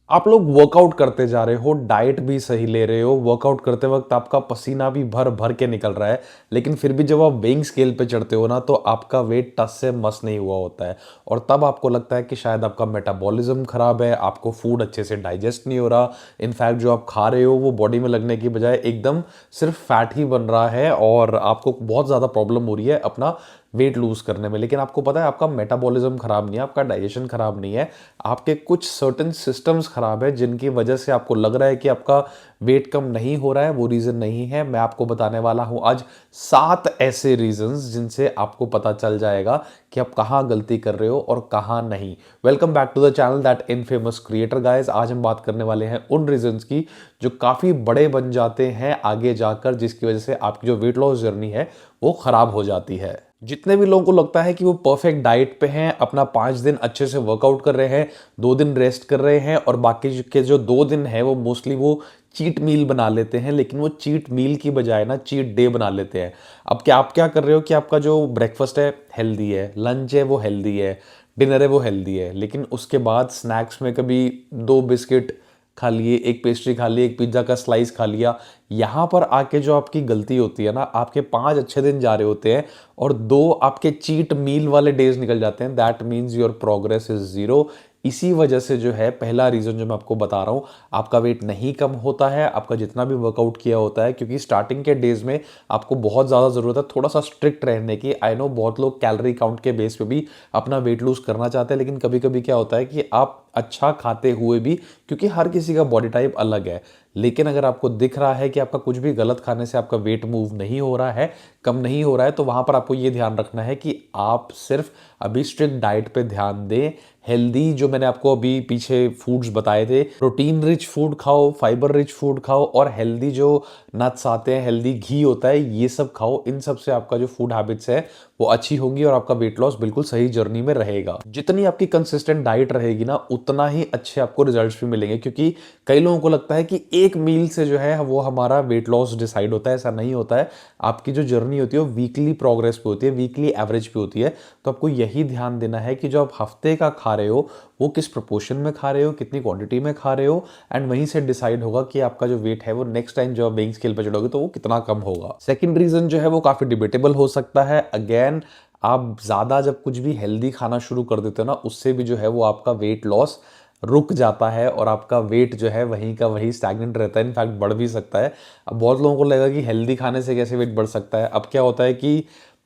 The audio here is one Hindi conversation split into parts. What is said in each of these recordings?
आप लोग वर्कआउट करते जा रहे हो, डाइट भी सही ले रहे हो, वर्कआउट करते वक्त आपका पसीना भी भर भर के निकल रहा है, लेकिन फिर भी जब आप वेइंग स्केल पे चढ़ते हो ना, तो आपका वेट टस से मस नहीं हुआ होता है। और तब आपको लगता है कि शायद आपका मेटाबॉलिज्म खराब है, आपको फूड अच्छे से डाइजेस्ट नहीं हो रहा। इनफैक्ट जो आप खा रहे हो वो बॉडी में लगने की बजाय एकदम सिर्फ फैट ही बन रहा है, और आपको बहुत ज़्यादा प्रॉब्लम हो रही है अपना वेट लूज करने में। लेकिन आपको पता है आपका मेटाबॉलिज्म खराब नहीं है, आपका डाइजेशन खराब नहीं है, आपके कुछ सर्टेन सिस्टम्स खराब है जिनकी वजह से आपको लग रहा है कि आपका वेट कम नहीं हो रहा है। वो रीजन नहीं है। मैं आपको बताने वाला हूं आज 7 ऐसे रीजंस जिनसे आपको पता चल जाएगा कि आप कहां गलती कर रहे हो और कहां नहीं। Welcome back to the channel that infamous creator guys. आज हम बात करने वाले हैं उन रीजंस की जो काफी बड़े बन जाते हैं आगे जाकर, जिसकी वजह से आपकी जो वेट लॉस जर्नी है वो खराब हो जाती है। जितने भी लोगों को लगता है कि वो परफेक्ट डाइट पे हैं, अपना 5 दिन अच्छे से वर्कआउट कर रहे हैं, 2 दिन रेस्ट कर रहे हैं, और बाकी के जो 2 दिन है वो मोस्टली वो चीट मील बना लेते हैं, लेकिन वो चीट मील की बजाय ना चीट डे बना लेते हैं। अब क्या आप क्या कर रहे हो कि आपका जो ब्रेकफास्ट है हेल्दी है, लंच है वो हेल्दी है, डिनर है वो हेल्दी है, लेकिन उसके बाद स्नैक्स में कभी 2 बिस्किट खा लिए, एक पेस्ट्री खा ली, एक पिज्जा का स्लाइस खा लिया। यहां पर आके जो आपकी गलती होती है ना, आपके 5 अच्छे दिन जा रहे होते हैं और 2 आपके चीट मील वाले डेज निकल जाते हैं। That means your progress is zero. इसी वजह से जो है पहला रीजन जो मैं आपको बता रहा हूं, आपका वेट नहीं कम होता है आपका जितना भी वर्कआउट किया होता है, क्योंकि स्टार्टिंग के डेज में आपको बहुत ज्यादा जरूरत है थोड़ा सा स्ट्रिक्ट रहने की। आई नो बहुत लोग कैलोरी काउंट के बेस पे भी अपना वेट लूज करना चाहते हैं, लेकिन कभी कभी क्या होता है कि आप अच्छा खाते हुए भी, क्योंकि हर किसी का बॉडी टाइप अलग है, लेकिन अगर आपको दिख रहा है कि आपका कुछ भी गलत खाने से आपका वेट मूव नहीं हो रहा है, कम नहीं हो रहा है, तो वहां पर आपको ये ध्यान रखना है कि आप सिर्फ अभी स्ट्रिक्ट डाइट पे ध्यान दें। हेल्दी जो मैंने आपको अभी पीछे फूड्स बताए थे, प्रोटीन रिच फूड खाओ, फाइबर रिच फूड खाओ, और हेल्दी जो नट्स आते हैं, हेल्दी घी होता है, ये सब खाओ। इन सब से आपका जो फूड हैबिट्स है वो अच्छी होंगी और आपका वेट लॉस बिल्कुल सही जर्नी में रहेगा। जितनी आपकी कंसिस्टेंट डाइट रहेगी ना, उतना ही अच्छे आपको रिजल्ट्स भी मिलेंगे। क्योंकि कई लोगों को लगता है कि एक मील से जो है वो हमारा वेट लॉस डिसाइड होता है, ऐसा नहीं होता है। आपकी जो जर्नी होती है वो वीकली प्रोग्रेस पे होती है, वीकली एवरेज पे होती है। तो आपको यही ध्यान देना है कि जो आप हफ्ते का खा रहे हो वो किस प्रोपोर्शन में खा रहे हो, कितनी क्वांटिटी में खा रहे हो, एंड वहीं से डिसाइड होगा कि आपका जो वेट है वो नेक्स्ट टाइम जब आप वेइंग स्केल पर चढ़ोगे तो वो कितना कम होगा। सेकंड रीजन जो है वो काफी डिबेटेबल हो सकता है। अगेन, आप ज्यादा जब कुछ भी हेल्दी खाना शुरू कर देते हो ना, उससे भी जो है वो आपका वेट लॉस रुक जाता है और आपका वेट जो है वहीं का वहीं स्टैग्नेंट रहता है, इनफैक्ट बढ़ भी सकता है। अब बहुत लोगों को लगेगा कि हेल्दी खाने से कैसे वेट बढ़ सकता है। अब क्या होता है कि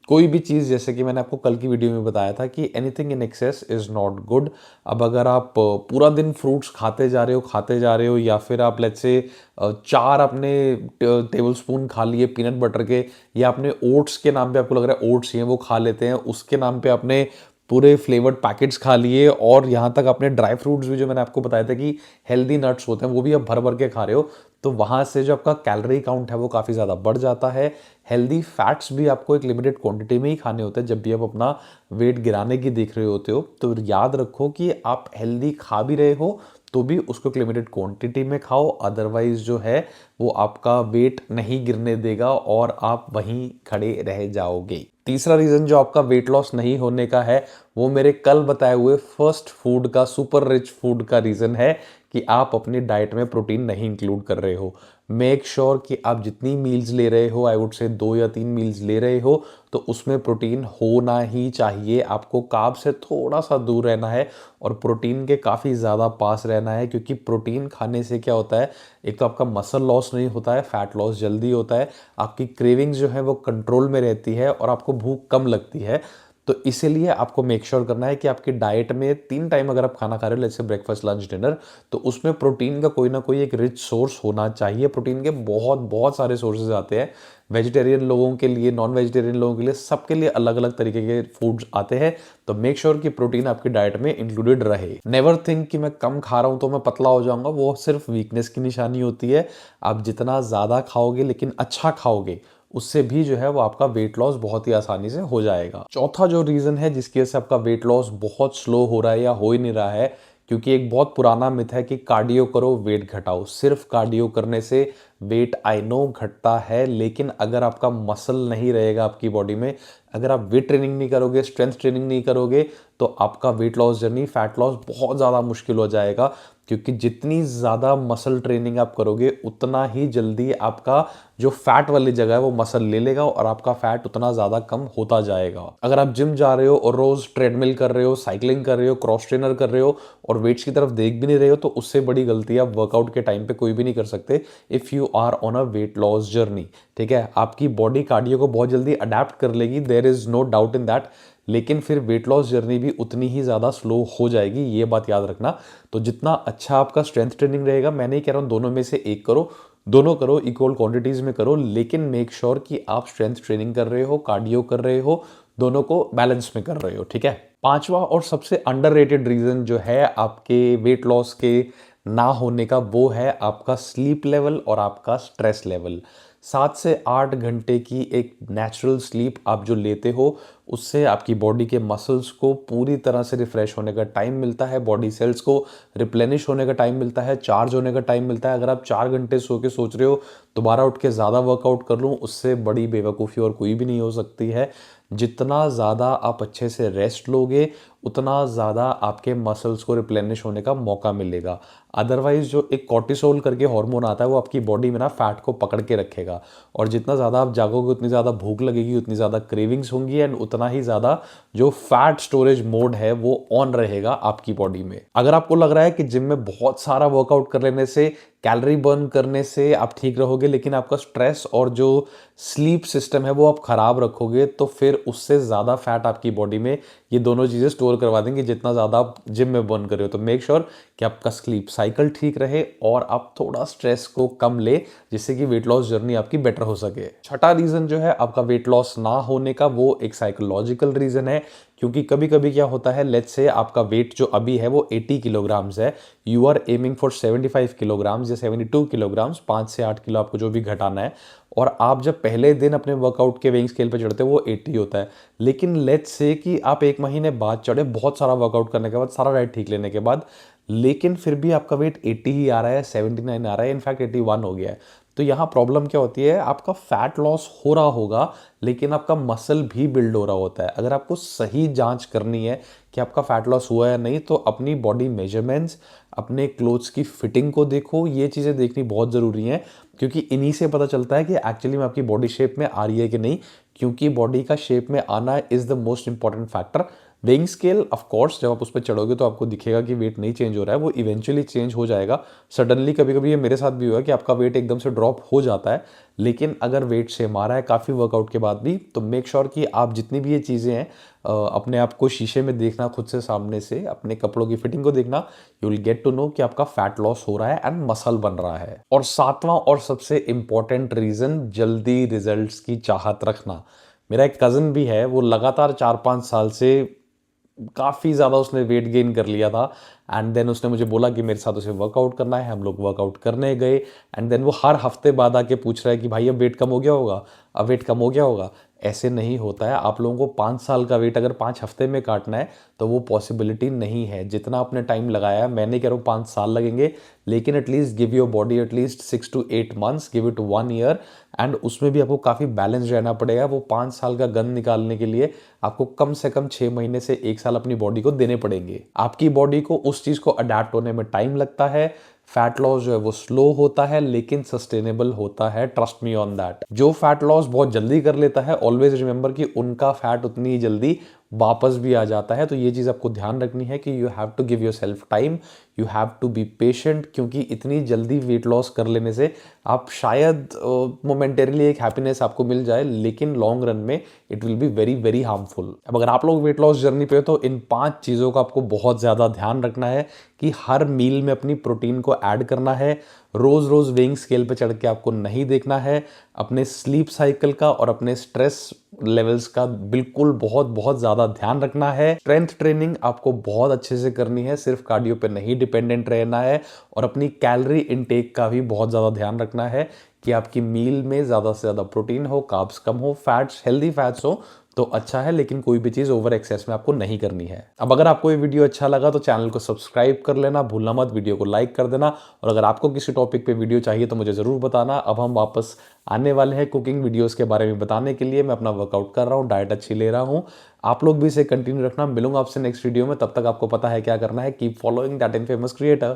कोई भी चीज़, जैसे कि मैंने आपको कल की वीडियो में बताया था कि anything in excess is not good. अब अगर आप पूरा दिन फ्रूट्स खाते जा रहे हो, या फिर आप लेट्स से 4 अपने टेबल स्पून खा लिए पीनट बटर के, या अपने ओट्स के नाम पे आपको लग रहा है ओट्स ही हैं वो खा लेते हैं, उसके नाम पे आपने पूरे फ्लेवर्ड पैकेट्स खा लिए, और यहाँ तक अपने ड्राई फ्रूट्स भी जो मैंने आपको बताया था कि हेल्दी नट्स होते हैं वो भी आप भर भर के खा रहे हो, तो वहाँ से जो आपका कैलोरी काउंट है वो काफ़ी ज़्यादा बढ़ जाता है। हेल्दी फैट्स भी आपको एक लिमिटेड क्वांटिटी में ही खाने होते हैं जब भी आप अपना वेट गिराने की देख रहे होते हो। तो याद रखो कि आप हेल्दी खा भी रहे हो तो भी उसको एक लिमिटेड क्वांटिटी में खाओ, अदरवाइज जो है वो आपका वेट नहीं गिरने देगा और आप वहीं खड़े रह जाओगे। तीसरा रीजन जो आपका वेट लॉस नहीं होने का है, वो मेरे कल बताए हुए फर्स्ट फूड का, सुपर रिच फूड का रीजन है कि आप अपनी डाइट में प्रोटीन नहीं इंक्लूड कर रहे हो। मेक श्योर कि आप जितनी मील्स ले रहे हो, आई वुड से 2 या 3 मील्स ले रहे हो, तो उसमें प्रोटीन होना ही चाहिए। आपको कार्ब से थोड़ा सा दूर रहना है और प्रोटीन के काफ़ी ज़्यादा पास रहना है, क्योंकि प्रोटीन खाने से क्या होता है, एक तो आपका मसल लॉस नहीं होता है, फैट लॉस जल्दी होता है, आपकी क्रेविंग्स जो है वो कंट्रोल में रहती है और आपको भूख कम लगती है। तो इसीलिए आपको मेक श्योर करना है कि आपकी डाइट में 3 टाइम अगर आप खाना खा रहे हो, जैसे ब्रेकफास्ट लंच डिनर, तो उसमें प्रोटीन का कोई ना कोई एक रिच सोर्स होना चाहिए। प्रोटीन के बहुत बहुत सारे सोर्सेज आते हैं, वेजिटेरियन लोगों के लिए, नॉन वेजिटेरियन लोगों के लिए, सबके लिए अलग अलग तरीके के फूड्स आते हैं। तो मेक श्योर कि प्रोटीन आपकी डाइट में इंक्लूडेड रहे। नेवर थिंक कि मैं कम खा रहा हूं तो मैं पतला हो जाऊंगा, वो सिर्फ वीकनेस की निशानी होती है। आप जितना ज्यादा खाओगे लेकिन अच्छा खाओगे, उससे भी जो है वो आपका वेट लॉस बहुत ही आसानी से हो जाएगा। चौथा जो रीजन है जिसकी वजह से आपका वेट लॉस बहुत स्लो हो रहा है या हो ही नहीं रहा है, क्योंकि एक बहुत पुराना मिथ है कि कार्डियो करो वेट घटाओ। सिर्फ कार्डियो करने से वेट आई नो घटता है, लेकिन अगर आपका मसल नहीं रहेगा आपकी बॉडी में, अगर आप वेट ट्रेनिंग नहीं करोगे, स्ट्रेंथ ट्रेनिंग नहीं करोगे, तो आपका wait loss journey, fat loss बहुत ज़्यादा मुश्किल हो जाएगा। क्योंकि जितनी ज़्यादा मसल ट्रेनिंग आप करोगे उतना ही जल्दी आपका जो फैट वाली जगह है वो मसल ले लेगा और आपका फैट उतना ज़्यादा कम होता जाएगा। अगर आप जिम जा रहे हो और रोज़ ट्रेडमिल कर रहे हो, साइकिलिंग कर रहे हो, क्रॉस ट्रेनर कर रहे हो और वेट्स की तरफ देख भी नहीं रहे हो, तो उससे बड़ी गलती आप वर्कआउट के टाइम पे कोई भी नहीं कर सकते if you are on a weight loss journey. ठीक है, आपकी बॉडी कार्डियो को बहुत जल्दी अडेप्ट कर लेगी, there is no doubt in that, लेकिन फिर वेट लॉस जर्नी भी उतनी ही ज़्यादा स्लो हो जाएगी, ये बात याद रखना। तो जितना अच्छा आपका स्ट्रेंथ ट्रेनिंग रहेगा, मैं नहीं कह रहा हूँ दोनों में से एक करो, दोनों करो, इक्वल क्वांटिटीज में करो, लेकिन मेक श्योर कि आप स्ट्रेंथ ट्रेनिंग कर रहे हो, कार्डियो कर रहे हो, दोनों को बैलेंस में कर रहे हो। ठीक है, पांचवा और सबसे अंडररेटेड रीजन जो है आपके वेट लॉस के ना होने का, वो है आपका स्लीप लेवल और आपका स्ट्रेस लेवल। 7 से 8 घंटे की एक नेचुरल स्लीप आप जो लेते हो, उससे आपकी बॉडी के मसल्स को पूरी तरह से रिफ्रेश होने का टाइम मिलता है, बॉडी सेल्स को रिप्लेनिश होने का टाइम मिलता है, चार्ज होने का टाइम मिलता है। अगर आप 4 घंटे सो के सोच रहे हो दोबारा उठ के ज़्यादा वर्कआउट कर लूँ, उससे बड़ी बेवकूफ़ी और कोई भी नहीं हो सकती है। जितना ज़्यादा आप अच्छे से रेस्ट लोगे उतना ज़्यादा आपके मसल्स को रिप्लेनिश होने का मौका मिलेगा। अदरवाइज जो एक कॉर्टिसोल करके हार्मोन आता है, वो आपकी बॉडी में ना फैट को पकड़ के रखेगा, और जितना ज़्यादा आप जागोगे उतनी ज़्यादा भूख लगेगी, उतनी ज़्यादा क्रेविंग्स होंगी, एंड उतना ही ज़्यादा जो फैट स्टोरेज मोड है वो ऑन रहेगा आपकी बॉडी में। अगर आपको लग रहा है कि जिम में बहुत सारा वर्कआउट कर लेने से, कैलोरी बर्न करने से आप ठीक रहोगे, लेकिन आपका स्ट्रेस और जो स्लीप सिस्टम है वो आप खराब रखोगे, तो फिर उससे ज़्यादा फैट आपकी बॉडी में ये दोनों चीज़ें स्टोर करवा देंगे जितना ज़्यादा आप जिम में बर्न कर रहे हो। तो मेक श्योर कि आपका स्लीप साइकिल ठीक रहे और आप थोड़ा स्ट्रेस को कम ले, जिससे कि वेट लॉस जर्नी आपकी बेटर हो सके। छठा रीज़न जो है आपका वेट लॉस ना होने का, वो एक साइकोलॉजिकल रीज़न है। क्योंकि कभी कभी क्या होता है, लेट्स से आपका वेट जो अभी है वो 80 किलोग्राम्स है, you are aiming for 75 kilograms या 72 किलोग्राम्स, 5 से 8 किलो आपको जो भी घटाना है, और आप जब पहले दिन अपने वर्कआउट के वेइंग स्केल पे चढ़ते हो वो 80 होता है। लेकिन लेट्स से कि आप 1 महीने बाद चढ़े, बहुत सारा वर्कआउट करने के बाद, सारा डाइट ठीक लेने के बाद, लेकिन फिर भी आपका वेट 80 ही आ रहा है, 79 आ रहा है, इनफैक्ट 81 हो गया है। तो यहाँ प्रॉब्लम क्या होती है, आपका फैट लॉस हो रहा होगा लेकिन आपका मसल भी बिल्ड हो रहा होता है। अगर आपको सही जांच करनी है कि आपका फैट लॉस हुआ है या नहीं, तो अपनी बॉडी मेजरमेंट्स, अपने क्लोथ्स की फिटिंग को देखो, ये चीज़ें देखनी बहुत ज़रूरी हैं, क्योंकि इन्हीं से पता चलता है कि एक्चुअली में आपकी बॉडी शेप में आ रही है कि नहीं। क्योंकि बॉडी का शेप में आना is the most important factor. Weighing scale, of course जब आप उस पर चढ़ोगे तो आपको दिखेगा कि वेट नहीं चेंज हो रहा है, वो इवेंचुअली चेंज हो जाएगा सडनली। कभी कभी ये मेरे साथ भी हुआ है कि आपका वेट एकदम से ड्रॉप हो जाता है, लेकिन अगर वेट सेम आ रहा है काफ़ी वर्कआउट के बाद भी, तो मेक श्योर कि आप जितनी भी ये चीज़ें हैं, अपने आप को शीशे में देखना, खुद से सामने से अपने कपड़ों की फिटिंग को देखना, you will get to know कि आपका फैट लॉस हो रहा है एंड मसल बन रहा है। और सातवां और सबसे इंपॉर्टेंट रीज़न, जल्दी रिजल्ट्स की चाहत रखना। मेरा एक कज़न भी है, वो लगातार 4-5 साल से काफ़ी ज़्यादा उसने वेट गेन कर लिया था, एंड देन उसने मुझे बोला कि मेरे साथ उसे वर्कआउट करना है। हम लोग वर्कआउट करने गए, एंड देन वो हर हफ्ते बाद आके पूछ रहा है कि भाई अब वेट कम हो गया होगा, अब वेट कम हो गया होगा। ऐसे नहीं होता है। आप लोगों को 5 साल का वेट अगर 5 हफ्ते में काटना है तो वो पॉसिबिलिटी नहीं है। जितना आपने टाइम लगाया है, मैं नहीं कह रहा हूँ 5 साल लगेंगे, लेकिन at least give your body at least 6 to 8 months, give it 1 year, and उसमें भी आपको काफ़ी बैलेंस रहना पड़ेगा। वो 5 साल का गन निकालने के लिए आपको कम से कम 6 महीने से 1 साल अपनी बॉडी को देने पड़ेंगे। आपकी बॉडी को उस चीज़ को अडेप्ट होने में टाइम लगता है। फैट लॉस जो है वो स्लो होता है लेकिन सस्टेनेबल होता है, ट्रस्ट मी ऑन दैट। जो फैट लॉस बहुत जल्दी कर लेता है, ऑलवेज रिमेंबर कि उनका फैट उतनी ही जल्दी वापस भी आ जाता है। तो ये चीज़ आपको ध्यान रखनी है कि you have to give yourself time, you have to be patient, क्योंकि इतनी जल्दी वेट लॉस कर लेने से आप शायद मोमेंटरीली एक हैप्पीनेस आपको मिल जाए, लेकिन लॉन्ग रन में it will be very very harmful. अब अगर आप लोग वेट लॉस जर्नी पे हो तो इन 5 चीज़ों का आपको बहुत ज़्यादा ध्यान रखना है कि हर मील में अपनी प्रोटीन को ऐड करना है, रोज़ रोज़ वेइंग स्केल पे चढ़ के आपको नहीं देखना है, अपने स्लीप साइकिल का और अपने स्ट्रेस लेवल्स का बिल्कुल बहुत बहुत ज़्यादा ध्यान रखना है। स्ट्रेंथ ट्रेनिंग आपको बहुत अच्छे से करनी है, सिर्फ कार्डियो पे नहीं डिपेंडेंट रहना है, और अपनी कैलोरी इनटेक का भी बहुत ज़्यादा ध्यान रखना है कि आपकी मील में ज़्यादा से ज़्यादा प्रोटीन हो, कार्ब्स कम हो, फैट्स हेल्दी फैट्स हो तो अच्छा है, लेकिन कोई भी चीज़ ओवर एक्सेस में आपको नहीं करनी है। अब अगर आपको ये वीडियो अच्छा लगा तो चैनल को सब्सक्राइब कर लेना भूलना मत, वीडियो को लाइक कर देना, और अगर आपको किसी टॉपिक पे वीडियो चाहिए तो मुझे ज़रूर बताना। अब हम वापस आने वाले हैं कुकिंग वीडियोस के बारे में बताने के लिए। मैं अपना वर्कआउट कर रहा हूँ, डाइट अच्छी ले रहा हूँ, आप लोग भी इसे कंटिन्यू रखना। मिलूंगा आपसे नेक्स्ट वीडियो में, तब तक आपको पता है क्या करना है, keep following that infamous creator.